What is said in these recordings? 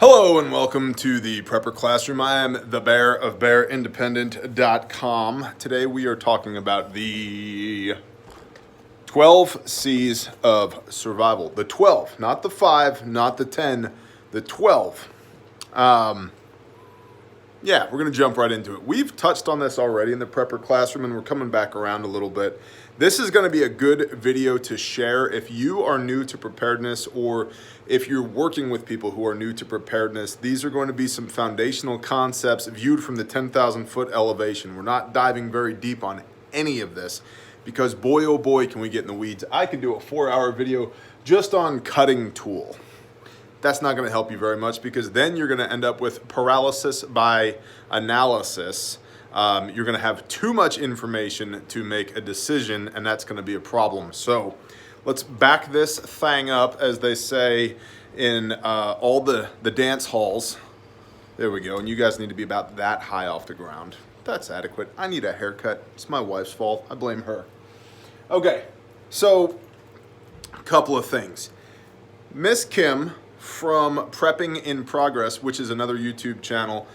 Hello and welcome to the Prepper Classroom. I am the Bear of BearIndependent.com. Today we are talking about the 12 C's of survival. The 12, not the 5, not the 10, the 12. Yeah, we're going to jump right into it. We've touched on this already in the Prepper Classroom, and we're coming back around a little bit. This is going to be a good video to share if you are new to preparedness or if you're working with people who are new to preparedness. These are going to be some foundational concepts viewed from the 10,000 foot elevation. We're not diving very deep on any of this because boy, oh boy, can we get in the weeds. I could do a 4-hour video just on cutting tool. That's not going to help you very much because then you're going to end up with paralysis by analysis. You're going to have too much information to make a decision, and that's going to be a problem. So let's back this thing up, as they say in all the dance halls. There we go. And you guys need to be about that high off the ground. That's adequate. I need a haircut. It's my wife's fault. I blame her. Okay, so a couple of things. Miss Kim from Prepping in Progress, which is another YouTube channel,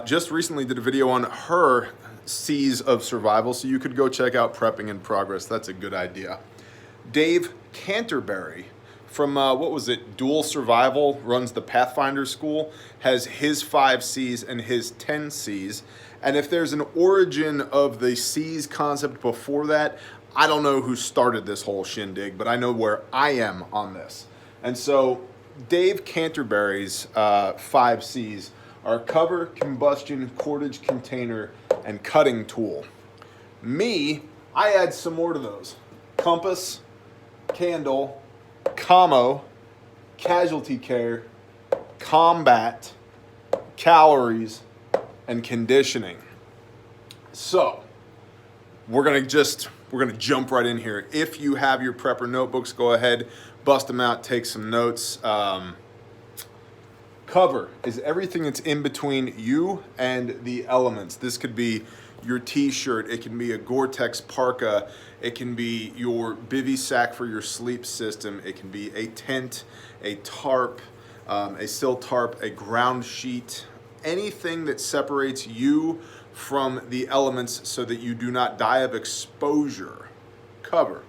just recently did a video on her C's of survival, so you could go check out Prepping in Progress. That's a good idea. Dave Canterbury from, Dual Survival, runs the Pathfinder School, has his 5 C's and his 10 C's. And if there's an origin of the C's concept before that, I don't know who started this whole shindig, but I know where I am on this. And so Dave Canterbury's 5 C's are cover, combustion, cordage, container, and cutting tool. Me, I add some more to those. Compass, candle, commo, casualty care, combat, calories, and conditioning. So we're gonna jump right in here. If you have your prepper notebooks, go ahead, bust them out, take some notes. Cover is everything that's in between you and the elements. This could be your t-shirt, it can be a Gore-Tex parka, it can be your bivy sack for your sleep system, it can be a tent, a tarp, a sill tarp, a ground sheet, anything that separates you from the elements so that you do not die of exposure. Cover.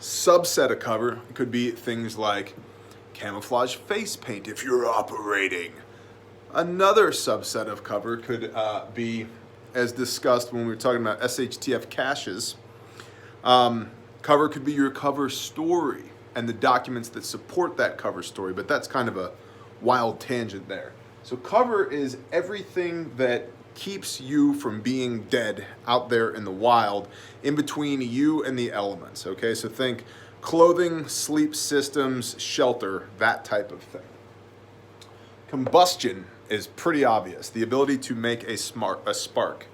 Subset of cover could be things like camouflage face paint if you're operating. Another subset of cover could be, as discussed when we were talking about SHTF caches, cover could be your cover story and the documents that support that cover story, but that's kind of a wild tangent there. So cover is everything that keeps you from being dead out there in the wild, in between you and the elements, okay? So think clothing, sleep systems, shelter, that type of thing. Combustion is pretty obvious, the ability to make a spark.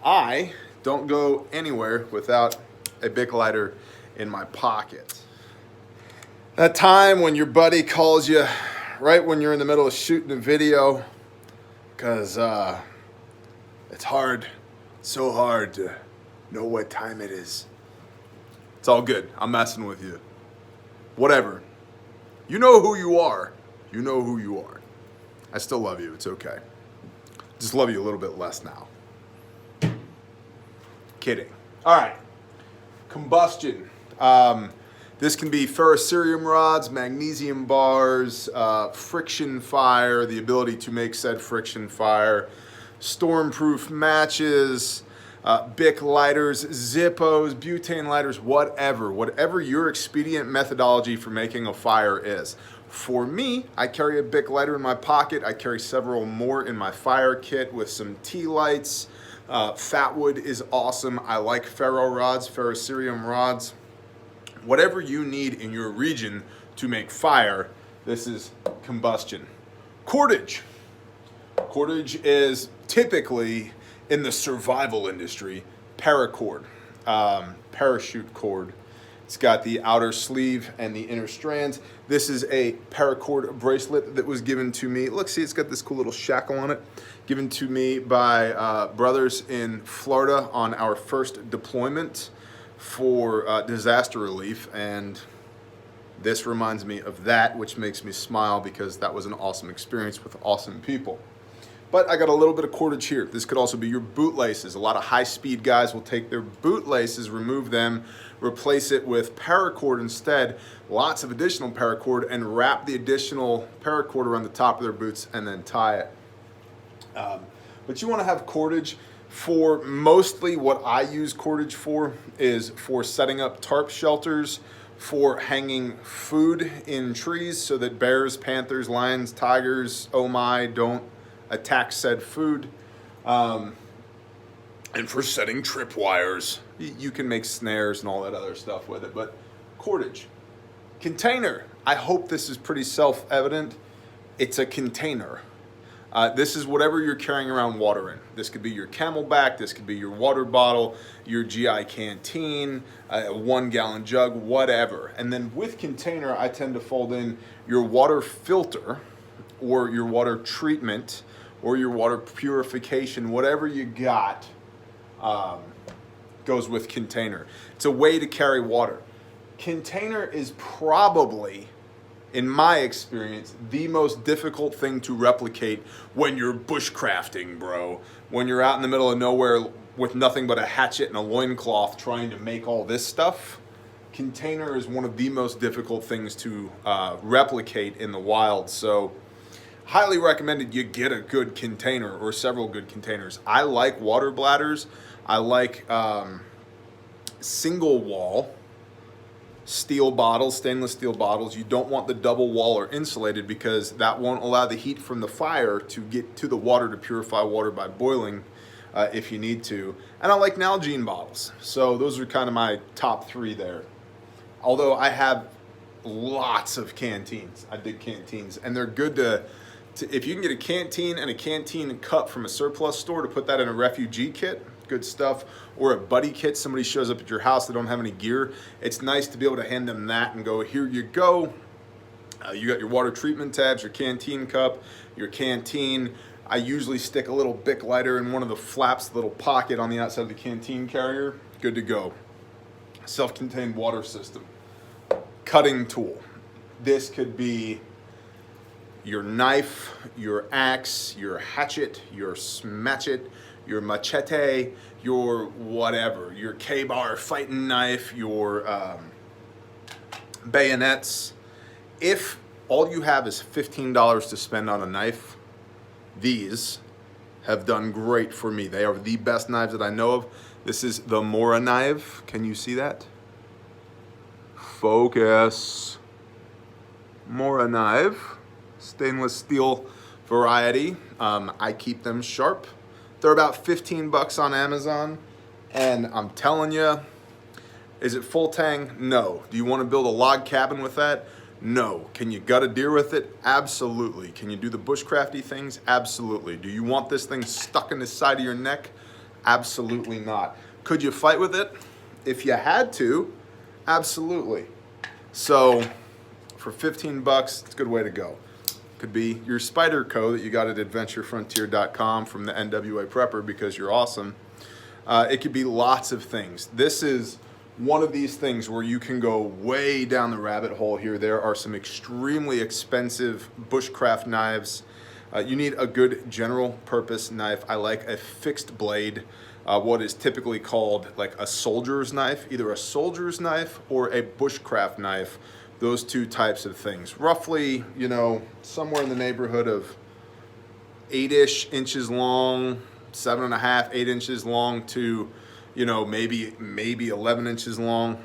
I don't go anywhere without a Bic lighter in my pocket. That time when your buddy calls you right when you're in the middle of shooting a video, because it's so hard to know what time it is. It's all good. I'm messing with you. Whatever. You know who you are. You know who you are. I still love you. It's okay. Just love you a little bit less now. Kidding. All right. Combustion. This can be ferrocerium rods, magnesium bars, friction fire, the ability to make said friction fire, storm-proof matches, Bic lighters, Zippos, butane lighters, whatever your expedient methodology for making a fire is. For me, I carry a Bic lighter in my pocket. I carry several more in my fire kit with some tea lights. Fat wood is awesome. I like ferro rods, ferrocerium rods. Whatever you need in your region to make fire, this is combustion. Cordage. Cordage is typically, in the survival industry, paracord, parachute cord. It's got the outer sleeve and the inner strands. This is a paracord bracelet that was given to me. Look, see, it's got this cool little shackle on it. Given to me by brothers in Florida on our first deployment for disaster relief. And This reminds me of that, which makes me smile because that was an awesome experience with awesome people. But I got a little bit of cordage here. This could also be your boot laces. A lot of high-speed guys will take their boot laces, remove them, replace it with paracord instead, lots of additional paracord, and wrap the additional paracord around the top of their boots and then tie it. But you want to have cordage for mostly what I use cordage for is for setting up tarp shelters, for hanging food in trees so that bears, panthers, lions, tigers, oh my, don't attack said food, and for setting tripwires. You can make snares and all that other stuff with it, but cordage. Container. I hope this is pretty self-evident. It's a container. This is whatever you're carrying around water in. This could be your Camelback, this could be your water bottle, your GI canteen, a 1 gallon jug, whatever. And then with container, I tend to fold in your water filter or your water treatment or your water purification, whatever you got goes with container. It's a way to carry water. Container is probably, in my experience, the most difficult thing to replicate when you're bushcrafting, bro. When you're out in the middle of nowhere with nothing but a hatchet and a loincloth trying to make all this stuff, container is one of the most difficult things to replicate in the wild. So highly recommended you get a good container or several good containers. I like water bladders. I like single wall steel bottles, stainless steel bottles. You don't want the double wall or insulated because that won't allow the heat from the fire to get to the water to purify water by boiling if you need to. And I like Nalgene bottles. So those are kind of my top 3 there. Although I have lots of canteens. I dig canteens, and they're good to if you can get a canteen and a canteen cup from a surplus store to put that in a refugee kit, good stuff, or a buddy kit. Somebody shows up at your house, they don't have any gear. It's nice to be able to hand them that and go, here you go. You got your water treatment tabs, your canteen cup, your canteen. I usually stick a little Bic lighter in one of the flaps, little pocket on the outside of the canteen carrier. Good to go. Self-contained water system. Cutting tool. This could be your knife, your axe, your hatchet, your smatchet, your machete, your whatever, your K-bar fighting knife, your bayonets. If all you have is $15 to spend on a knife, these have done great for me. They are the best knives that I know of. This is the Mora knife. Can you see that? Focus. Mora knife. Stainless steel variety. I keep them sharp. They're about 15 bucks on Amazon, and I'm telling you, is it full tang? No. Do you want to build a log cabin with that? No. Can you gut a deer with it? Absolutely. Can you do the bushcrafty things? Absolutely. Do you want this thing stuck in the side of your neck? Absolutely not. Could you fight with it? If you had to, absolutely. So for 15 bucks, it's a good way to go. Could be your Spyderco that you got at adventurefrontier.com from the NWA Prepper because you're awesome. It could be lots of things. This is one of these things where you can go way down the rabbit hole here. There are some extremely expensive bushcraft knives. You need a good general purpose knife. I like a fixed blade, what is typically called like a soldier's knife, either a soldier's knife or a bushcraft knife. Those two types of things. Roughly, you know, somewhere in the neighborhood of 8-ish inches long, 7.5, 8 inches long to, you know, maybe 11 inches long,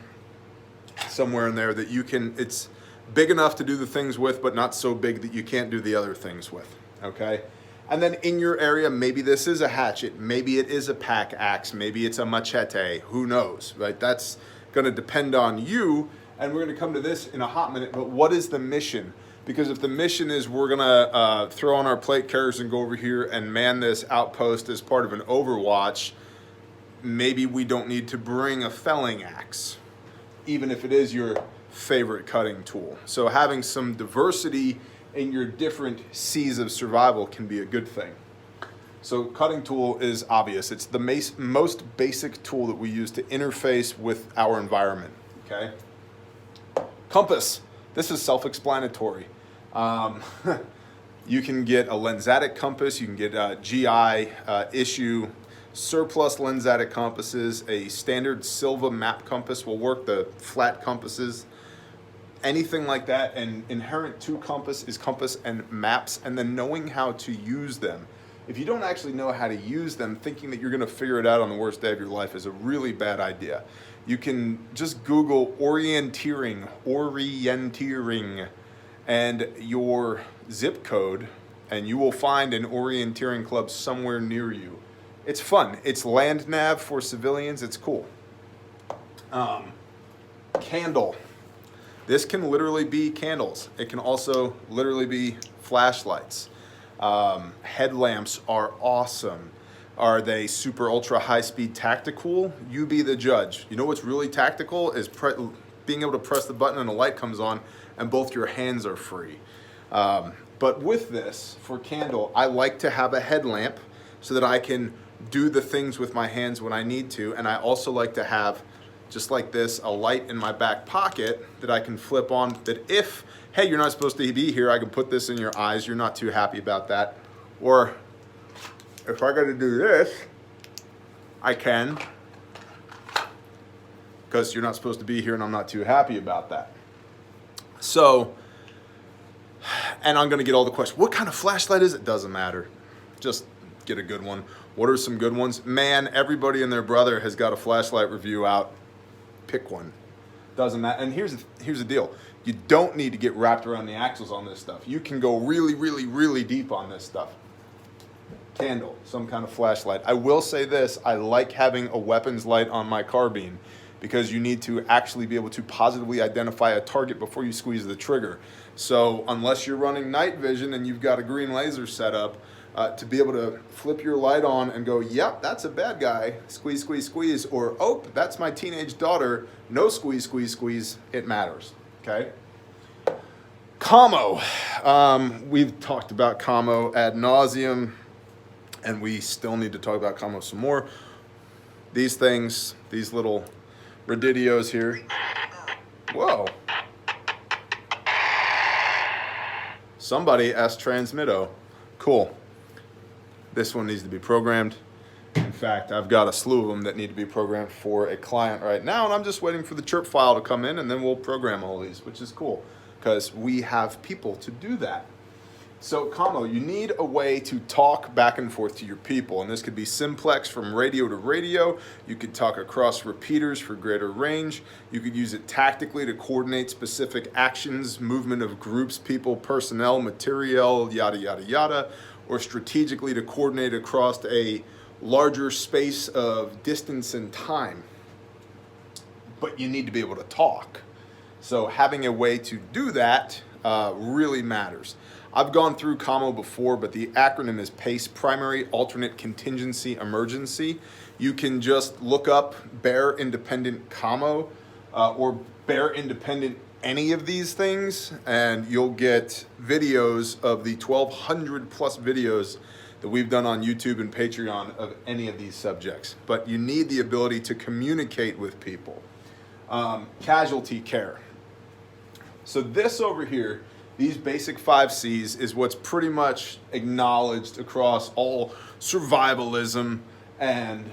somewhere in there that you can, it's big enough to do the things with, but not so big that you can't do the other things with, okay? And then in your area, maybe this is a hatchet, maybe it is a pack axe, maybe it's a machete, who knows, right? That's gonna depend on you. And we're going to come to this in a hot minute, but what is the mission? Because if the mission is we're going to throw on our plate carriers and go over here and man this outpost as part of an overwatch, maybe we don't need to bring a felling axe, even if it is your favorite cutting tool. So having some diversity in your different seas of survival can be a good thing. So cutting tool is obvious. It's the most basic tool that we use to interface with our environment, okay? Compass. This is self-explanatory. You can get a lensatic compass, you can get a GI issue, surplus lensatic compasses, a standard Silva map compass will work, the flat compasses, anything like that. And inherent to compass is compass and maps, and then knowing how to use them. If you don't actually know how to use them, thinking that you're going to figure it out on the worst day of your life is a really bad idea. You can just Google orienteering, and your zip code, and you will find an orienteering club somewhere near you. It's fun. It's land nav for civilians. It's cool. Candle. This can literally be candles. It can also literally be flashlights. Headlamps are awesome. Are they super ultra high speed tactical? You be the judge. You know what's really tactical is being able to press the button and a light comes on and both your hands are free. But with this, for candle, I like to have a headlamp so that I can do the things with my hands when I need to. And I also like to have, just like this, a light in my back pocket that I can flip on, that if, hey, you're not supposed to be here, I can put this in your eyes, you're not too happy about that. Or if I gotta do this, I can, because you're not supposed to be here and I'm not too happy about that. So, and I'm gonna get all the questions. What kind of flashlight is it? Doesn't matter. Just get a good one. What are some good ones? Man, everybody and their brother has got a flashlight review out. Pick one. Doesn't matter. And here's the deal. You don't need to get wrapped around the axles on this stuff. You can go really, really, really deep on this stuff. Candle, some kind of flashlight. I will say this, I like having a weapons light on my carbine because you need to actually be able to positively identify a target before you squeeze the trigger. So unless you're running night vision and you've got a green laser set up, to be able to flip your light on and go, yep, that's a bad guy, squeeze, squeeze, squeeze, or, oh, that's my teenage daughter, no squeeze, squeeze, squeeze, it matters, okay? Commo. We've talked about commo ad nauseum, and we still need to talk about commo some more. These things, these little radidios here. Whoa. Somebody asked transmitto. Cool. This one needs to be programmed. In fact, I've got a slew of them that need to be programmed for a client right now, and I'm just waiting for the chirp file to come in, and then we'll program all these, which is cool, because we have people to do that. So, commo, you need a way to talk back and forth to your people, and this could be simplex from radio to radio. You could talk across repeaters for greater range. You could use it tactically to coordinate specific actions, movement of groups, people, personnel, materiel, yada, yada, yada, or strategically to coordinate across a larger space of distance and time. But you need to be able to talk. So having a way to do that really matters. I've gone through commo before, but the acronym is PACE, Primary, Alternate, Contingency, Emergency. You can just look up Bear Independent Commo or Bear Independent any of these things, and you'll get videos of the 1,200 plus videos that we've done on YouTube and Patreon of any of these subjects. But you need the ability to communicate with people. Casualty care. So this over here, these basic 5 C's is what's pretty much acknowledged across all survivalism and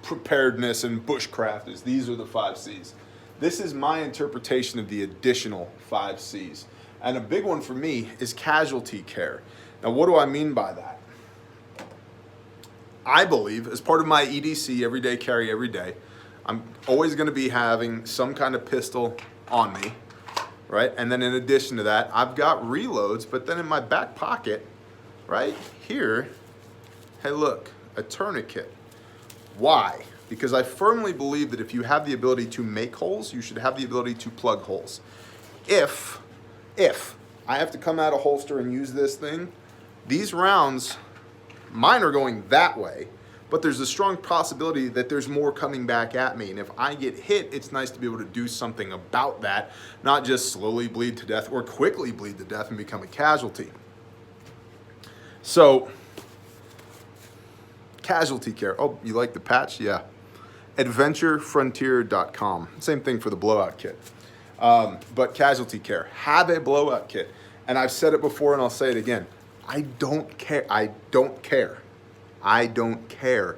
preparedness and bushcraft. These are the 5 C's. This is my interpretation of the additional 5 C's. And a big one for me is casualty care. Now, what do I mean by that? I believe, as part of my EDC, everyday carry every day, I'm always going to be having some kind of pistol on me, right? And then in addition to that, I've got reloads, but then in my back pocket, right here, hey, look, a tourniquet. Why? Because I firmly believe that if you have the ability to make holes, you should have the ability to plug holes. If I have to come out of holster and use this thing, these rounds, mine are going that way, but there's a strong possibility that there's more coming back at me. And if I get hit, it's nice to be able to do something about that, not just slowly bleed to death or quickly bleed to death and become a casualty. So, casualty care. Oh, you like the patch? Yeah. AdventureFrontier.com. Same thing for the blowout kit. But Casualty Care, have a blowout kit. And I've said it before and I'll say it again. I don't care. I don't care. I don't care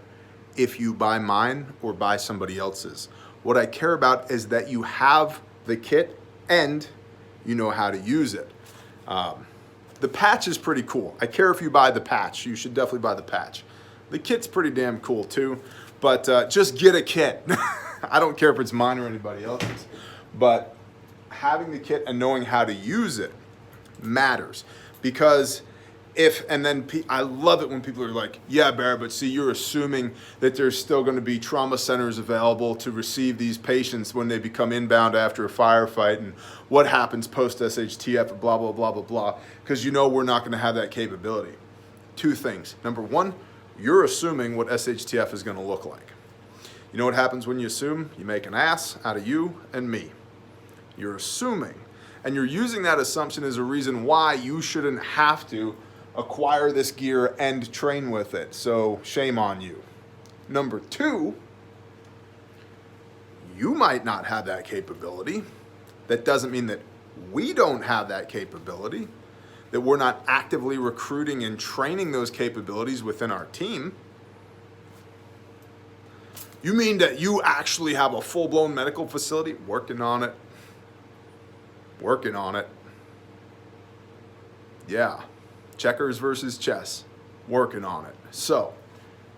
if you buy mine or buy somebody else's. What I care about is that you have the kit and you know how to use it. The patch is pretty cool. I care if you buy the patch. You should definitely buy the patch. The kit's pretty damn cool too, but just get a kit. I don't care if it's mine or anybody else's, but having the kit and knowing how to use it matters. Because I love it when people are like, yeah, Barry, but see, you're assuming that there's still going to be trauma centers available to receive these patients when they become inbound after a firefight, and what happens post SHTF, blah, blah, blah, blah, blah, because you know we're not going to have that capability. Two things. Number one, you're assuming what SHTF is going to look like. You know what happens when you assume? You make an ass out of you and me. You're assuming, and you're using that assumption as a reason why you shouldn't have to acquire this gear and train with it. So shame on you. Number two, you might not have that capability. That doesn't mean that we don't have that capability, that we're not actively recruiting and training those capabilities within our team. You mean that you actually have a full-blown medical facility? Working on it. Working on it. Yeah. Checkers versus chess, working on it. So,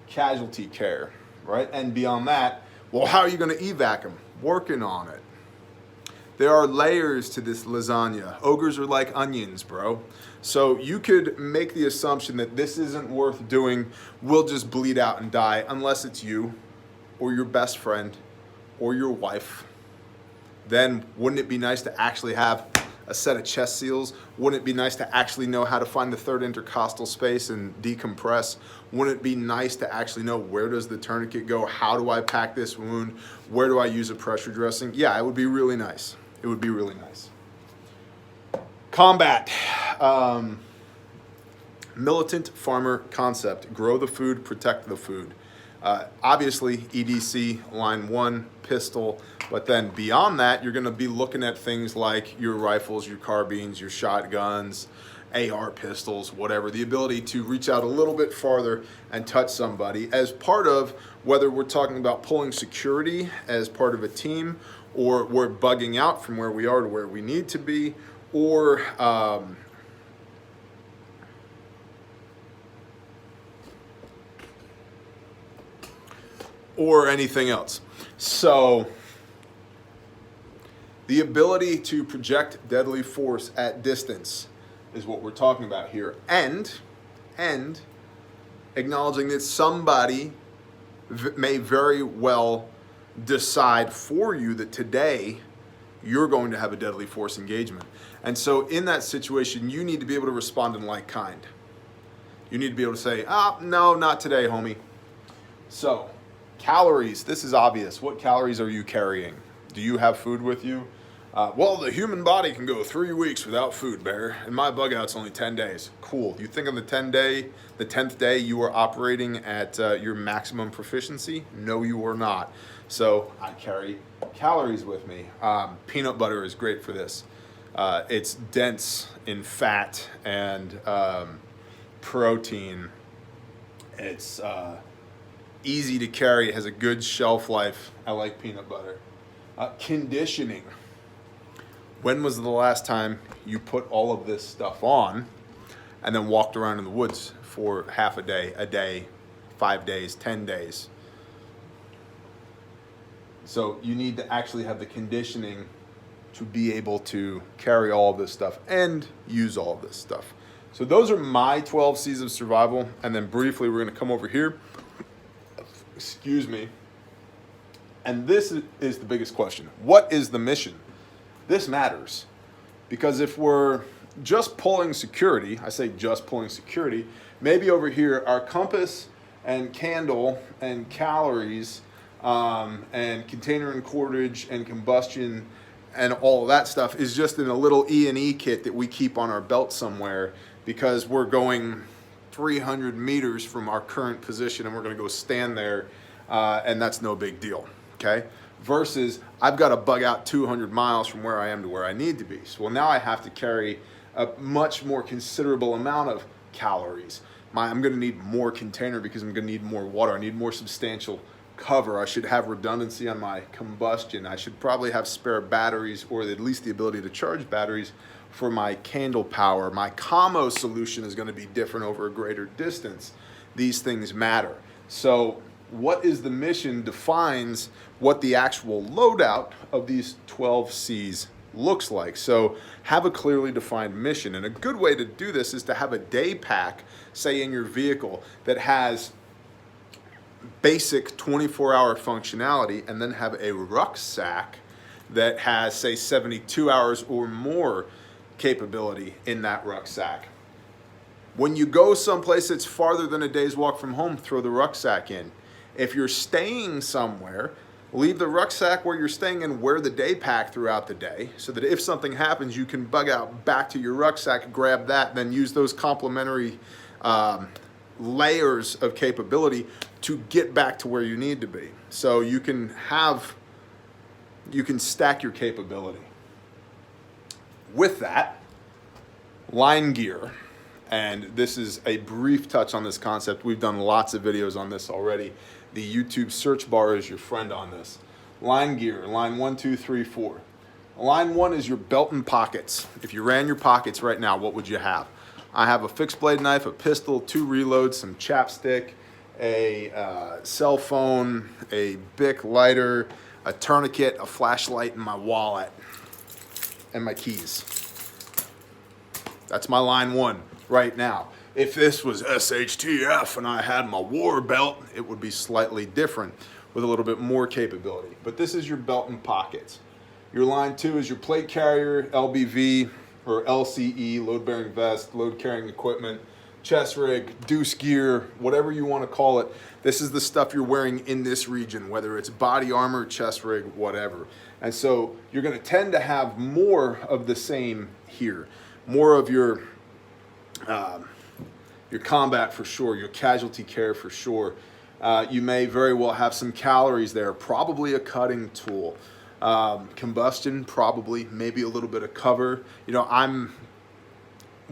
Casualty Care, right? And beyond that, well, how are you going to evac them? Working on it. There are layers to this lasagna. Ogres are like onions, bro. So you could make the assumption that this isn't worth doing. We'll just bleed out and die, unless it's you or your best friend or your wife. Then wouldn't it be nice to actually have a set of chest seals? Wouldn't it be nice to actually know how to find the third intercostal space and decompress? Wouldn't it be nice to actually know where does the tourniquet go? How do I pack this wound? Where do I use a pressure dressing? Yeah, it would be really nice. It would be really nice. Combat. Militant farmer concept. Grow the food, protect the food. Obviously, EDC, line 1, pistol, but then beyond that, you're going to be looking at things like your rifles, your carbines, your shotguns, AR pistols, whatever. The ability to reach out a little bit farther and touch somebody as part of whether we're talking about pulling security as part of a team, or we're bugging out from where we are to where we need to be, or anything else. So the ability to project deadly force at distance is what we're talking about here. And acknowledging that somebody may very well decide for you that today you're going to have a deadly force engagement. And so in that situation, you need to be able to respond in like kind. You need to be able to say, no, not today, homie. So calories, this is obvious. What calories are you carrying? Do you have food with you? Well, the human body can go 3 weeks without food, Bear, and my bug out's only 10 days. Cool. You think on the 10th day you are operating at your maximum proficiency? No, you are not. So I carry calories with me. Peanut butter is great for this. It's dense in fat and protein. It's easy to carry. It has a good shelf life. I like peanut butter. Conditioning. When was the last time you put all of this stuff on and then walked around in the woods for half a day, 5 days, 10 days? So you need to actually have the conditioning to be able to carry all of this stuff and use all of this stuff. So those are my 12 C's of survival. And then briefly, we're going to come over here. Excuse me. And this is the biggest question. What is the mission? This matters, because if we're just pulling security, I say just pulling security, maybe over here our compass and candle and calories and container and cordage and combustion and all of that stuff is just in a little E&E kit that we keep on our belt somewhere because we're going 300 meters from our current position and we're going to go stand there and that's no big deal, okay? versus I've got to bug out 200 miles from where I am to where I need to be. So well, now I have to carry a much more considerable amount of calories. I'm going to need more container because I'm going to need more water. I need more substantial cover. I should have redundancy on my combustion. I should probably have spare batteries, or at least the ability to charge batteries for my candle power. My commo solution is going to be different over a greater distance. These things matter. So what is the mission defines what the actual loadout of these 12 C's looks like. So have a clearly defined mission. And a good way to do this is to have a day pack, say in your vehicle, that has basic 24-hour functionality, and then have a rucksack that has, say, 72 hours or more capability in that rucksack. When you go someplace that's farther than a day's walk from home, throw the rucksack in. If you're staying somewhere, leave the rucksack where you're staying and wear the day pack throughout the day, so that if something happens, you can bug out back to your rucksack, grab that, then use those complementary layers of capability to get back to where you need to be. So you can stack your capability. With that, line gear. And this is a brief touch on this concept. We've done lots of videos on this already. The YouTube search bar is your friend on this. Line gear, line 1, 2, 3, 4. Line 1 is your belt and pockets. If you ran your pockets right now, what would you have? I have a fixed blade knife, a pistol, 2 reloads, some chapstick, a cell phone, a Bic lighter, a tourniquet, a flashlight, and my wallet, and my keys. That's my line 1 right now. If this was SHTF and I had my war belt, it would be slightly different with a little bit more capability. But this is your belt and pockets. Your line 2 is your plate carrier, LBV or LCE, load bearing vest, load carrying equipment, chest rig, deuce gear, whatever you want to call it. This is the stuff you're wearing in this region, whether it's body armor, chest rig, whatever. And so you're going to tend to have more of the same here. More of your combat for sure, your casualty care for sure. You may very well have some calories there, probably a cutting tool. Combustion, probably, maybe a little bit of cover. You know, I'm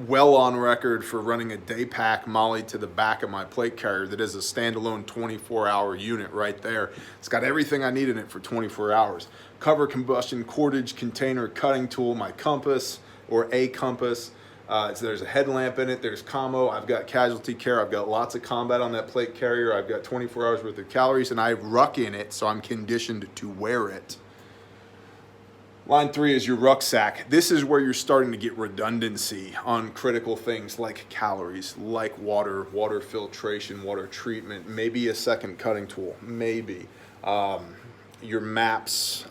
well on record for running a day pack molly to the back of my plate carrier that is a standalone 24-hour unit right there. It's got everything I need in it for 24 hours. Cover, combustion, cordage, container, cutting tool, my compass or a compass. So there's a headlamp in it, there's commo, I've got casualty care, I've got lots of combat on that plate carrier, I've got 24 hours worth of calories, and I ruck in it, so I'm conditioned to wear it. Line 3 is your rucksack. This is where you're starting to get redundancy on critical things like calories, like water, water filtration, water treatment, maybe a second cutting tool, maybe. Your maps,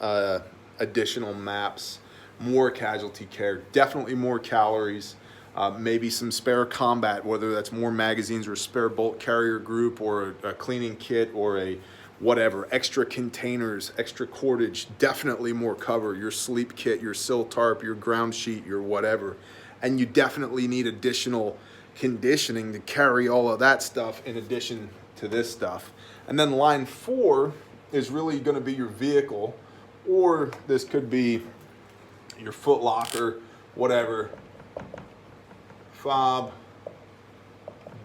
additional maps, more casualty care, definitely more calories, maybe some spare combat, whether that's more magazines or a spare bolt carrier group or a cleaning kit or a whatever, extra containers, extra cordage, definitely more cover, your sleep kit, your sill tarp, your ground sheet, your whatever. And you definitely need additional conditioning to carry all of that stuff in addition to this stuff. And then line 4 is really going to be your vehicle, or this could be your foot locker, whatever, fob,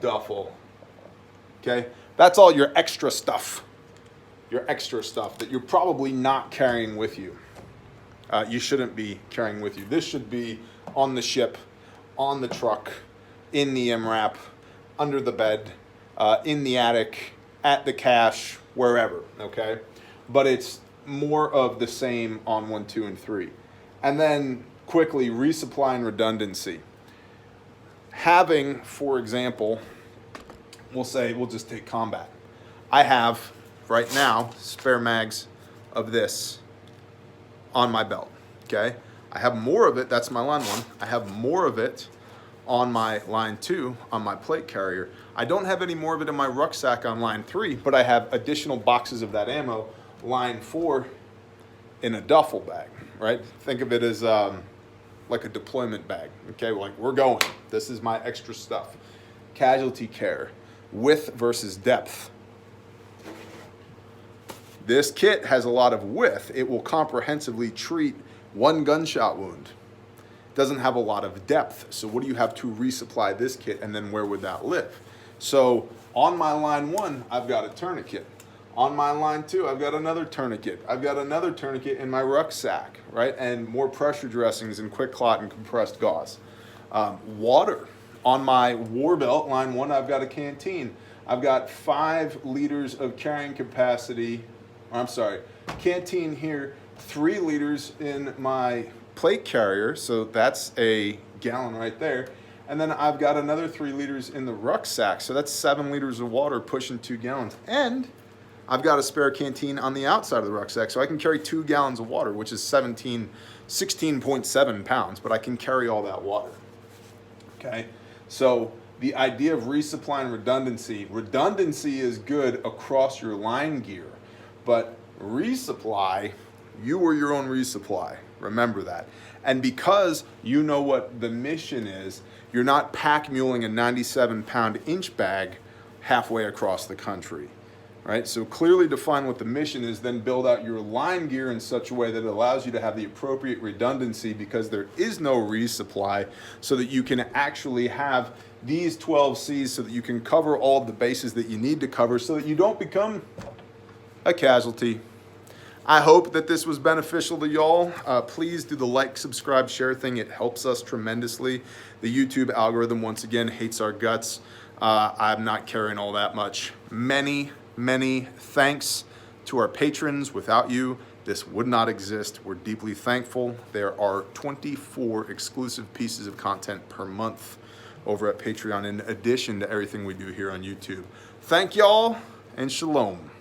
duffel. Okay, that's all your extra stuff. Your extra stuff that you're probably not carrying with you. You shouldn't be carrying with you. This should be on the ship, on the truck, in the MRAP, under the bed, in the attic, at the cache, wherever, okay? But it's more of the same on 1, 2, and 3. And then quickly, resupply and redundancy. Having, for example, we'll just take combat. I have right now spare mags of this on my belt, okay? I have more of it, that's my line 1. I have more of it on my line 2 on my plate carrier. I don't have any more of it in my rucksack on line 3, but I have additional boxes of that ammo, line 4, in a duffel bag, right? Think of it as like a deployment bag, okay? Like, we're going. This is my extra stuff. Casualty care, width versus depth. This kit has a lot of width. It will comprehensively treat one gunshot wound. It doesn't have a lot of depth. So what do you have to resupply this kit, and then where would that live? So on my line 1, I've got a tourniquet. On my line 2, I've got another tourniquet. I've got another tourniquet in my rucksack, right? And more pressure dressings and quick clot and compressed gauze. Water. On my war belt, line 1, I've got a canteen. I've got 5 liters of carrying capacity. I'm sorry, canteen here, 3 liters in my plate carrier. So that's a gallon right there. And then I've got another 3 liters in the rucksack. So that's 7 liters of water pushing 2 gallons. And I've got a spare canteen on the outside of the rucksack. So I can carry 2 gallons of water, which is 16.7 pounds, but I can carry all that water. Okay. So the idea of resupply and redundancy is good across your line gear, but resupply, you are your own resupply. Remember that. And because you know what the mission is, you're not pack muling a 97-pound inch bag halfway across the country, right? So clearly define what the mission is, then build out your line gear in such a way that it allows you to have the appropriate redundancy, because there is no resupply, so that you can actually have these 12 C's so that you can cover all of the bases that you need to cover so that you don't become a casualty. I hope that this was beneficial to y'all. Please do the like, subscribe, share thing. It helps us tremendously. The YouTube algorithm, once again, hates our guts. I'm not caring all that much. Many thanks to our patrons. Without you, this would not exist. We're deeply thankful. There are 24 exclusive pieces of content per month over at Patreon, in addition to everything we do here on YouTube. Thank y'all, and shalom.